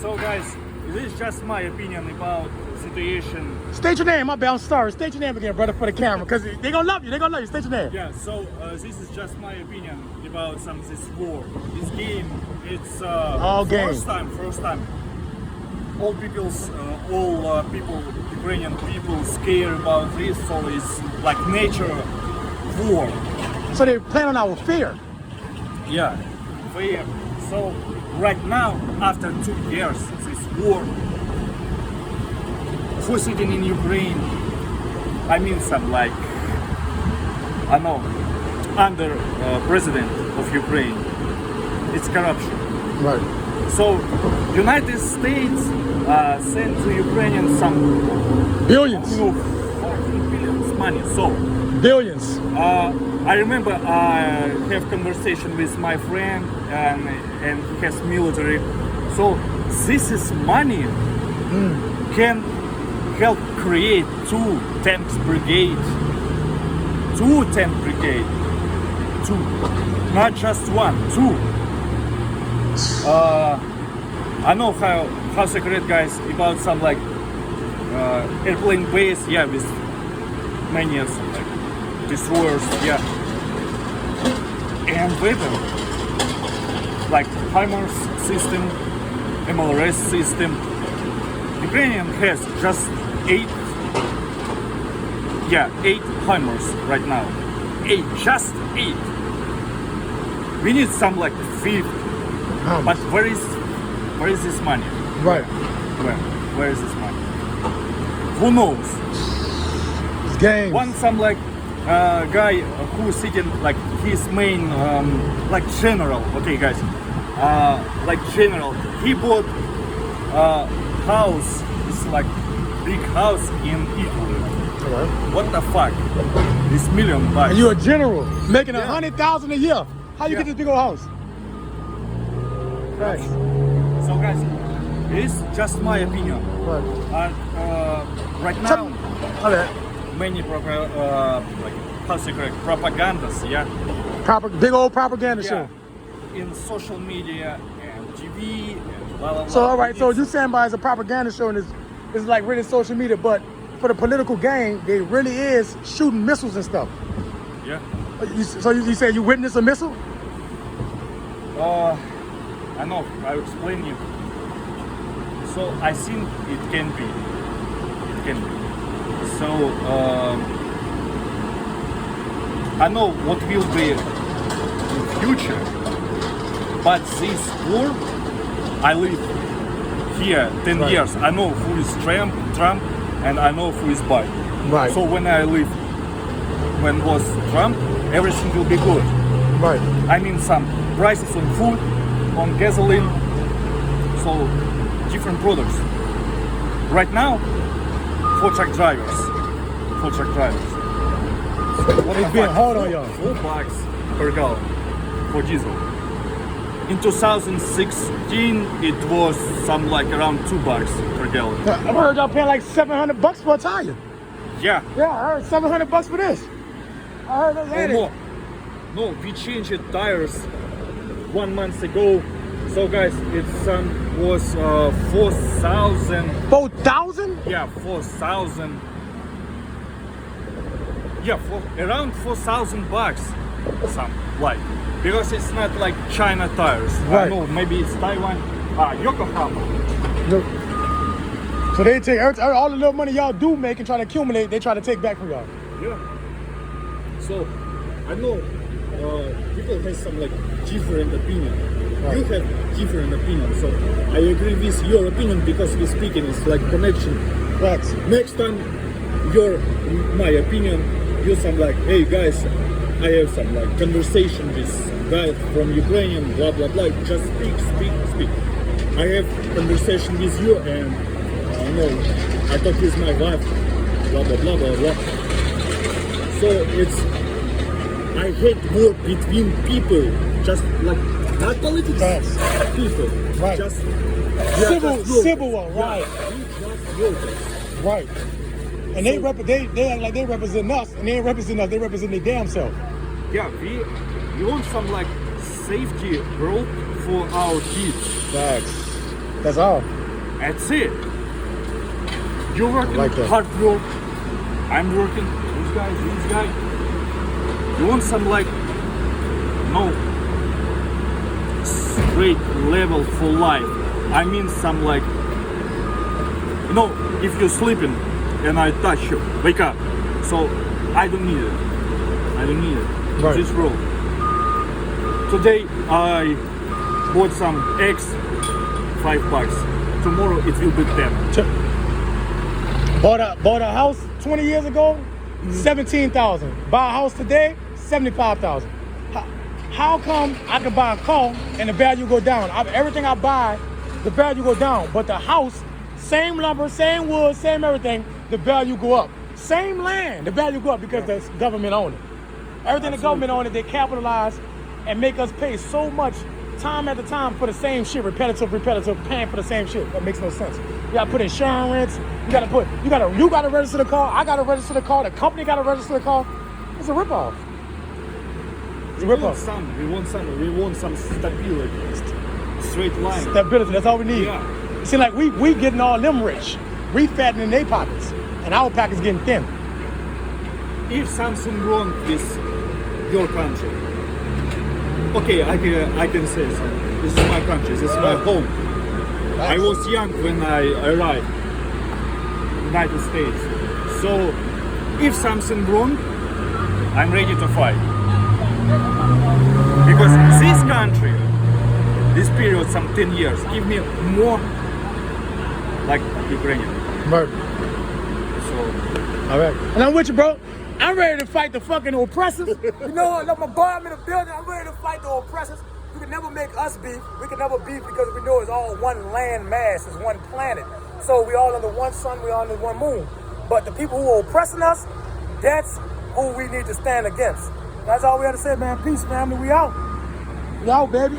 So guys, this is just my opinion about situation. State your name, my bad, I'm sorry. State your name again, brother, for the camera, because they gonna love you, they gonna love you. State your name. Yeah, so this is just my opinion about this war. This game, it's first time. All people, Ukrainian people scared about this, so it's like nature war. So they plan on our fear. Yeah, fear. So right now, after 2 years, this war, who's sitting in Ukraine? I mean, some like, I know, under president of Ukraine, it's corruption. Right. So United States sent to Ukrainians some Billions. 14 billion money. So Billions. I remember I have conversation with my friend and he has military. So this is money can help create 2 tanks brigade. 2 tank brigade. 2. Not just 1, 2. I know how secret guys about some like airplane base, yeah, with many like destroyers, yeah, and weapon like HIMARS system, MLRS system. Ukrainian has just 8 HIMARS right now. 8, just 8. We need some like 5. But where is this money? Right. Where is this money? Who knows? It's games. One some like guy who's sitting like his main like general. Okay, guys, like general. He bought house. It's like big house in Italy. Right. What the fuck? This $1 million. And you're a general making 100,000 a year. How you get this big old house? Right. So guys, it's just my opinion. Right. Right now, Okay. many like how say correct propagandas, yeah, Big old propaganda show. in social media and TV and blah blah blah. So all right, so you saying by it's a propaganda show and it's like really social media, but for the political game, they really is shooting missiles and stuff. Yeah. So you said you witnessed a missile? I know. I'll explain you. So I think it can be. It can be. So I know what will be in future, but this war, I live here 10 Right. years. I know who is Trump, and I know who is Biden. Right. So when was Trump, everything will be good. Right. I mean, some prices on food, on gasoline, so different products. Right now, for truck drivers. What It's being hard on y'all. $4 per gallon for diesel. In 2016, it was some like around $2 per gallon. I heard y'all paying like $700 for a tire. Yeah. Yeah, I heard $700 for this. I heard that Or lady. more. No, we changed tires 1 month ago. So guys, it was 4,000. 4,000? Yeah, 4,000. Yeah, around $4,000. Some like because it's not like China tires. Right. I know maybe it's Taiwan. Yokohama. Look. So they take all the little money y'all do make and try to accumulate, they try to take back from y'all. Yeah. So I know people have some like different opinion. Right. You have different opinion. So I agree with your opinion because we speaking is like connection. Facts. Next time, my opinion, you some like, hey guys, I have some like conversation with guys from Ukrainian, blah blah blah. Just speak. I have conversation with you and I talk with my wife, blah blah blah blah blah. So I hate war between people, just like not politics, Facts. people, Right. just Civil war, right. Right. And they act like they represent us, and they ain't represent us, they represent their damn self. Yeah, we want some like safety world for our kids. Facts. That's all. That's it. You're working like that. hard work. I'm working. This guy. You want some like straight level for life. I mean some like if you're sleeping and I touch you, wake up. So I don't need it. Right. This rule. Today I bought some eggs, $5. Tomorrow it will be 10. Bought a house 20 years ago, 17,000. Buy a house today, 75,000. How come I can buy a car and the value go down? Everything I buy, the value go down. But the house, same lumber, same wood, same everything, the value go up. Same land, the value go up because the government own it. Everything the government own it, they capitalize and make us pay so much time after time for the same shit, repetitive, paying for the same shit. That makes no sense. You gotta put insurance, you gotta register the car, I gotta register the car, the company gotta register the car. It's a ripoff. It's a ripoff. We want some stability. Straight line. Stability, that's all we need. Yeah. See, like we getting all them rich. We fattening their pockets, and our pockets getting thin. If something wrong with your country, okay, I can say something. This is my country. This is my home. I was young when I arrived in the United States. So if something wrong, I'm ready to fight. Because this country, this period, some 10 years, give me more like Ukrainian. Murder. So, all right. And I'm with you, bro. I'm ready to fight the fucking oppressors. You know, my boy, I'm in the building. I'm ready to fight the oppressors. You can never make us beef. We can never beef because we know it's all one land mass. It's one planet. So we all under one sun. We all under one moon. But the people who are oppressing us, that's who we need to stand against. That's all we have to say, man. Peace, family. We out. We out, baby.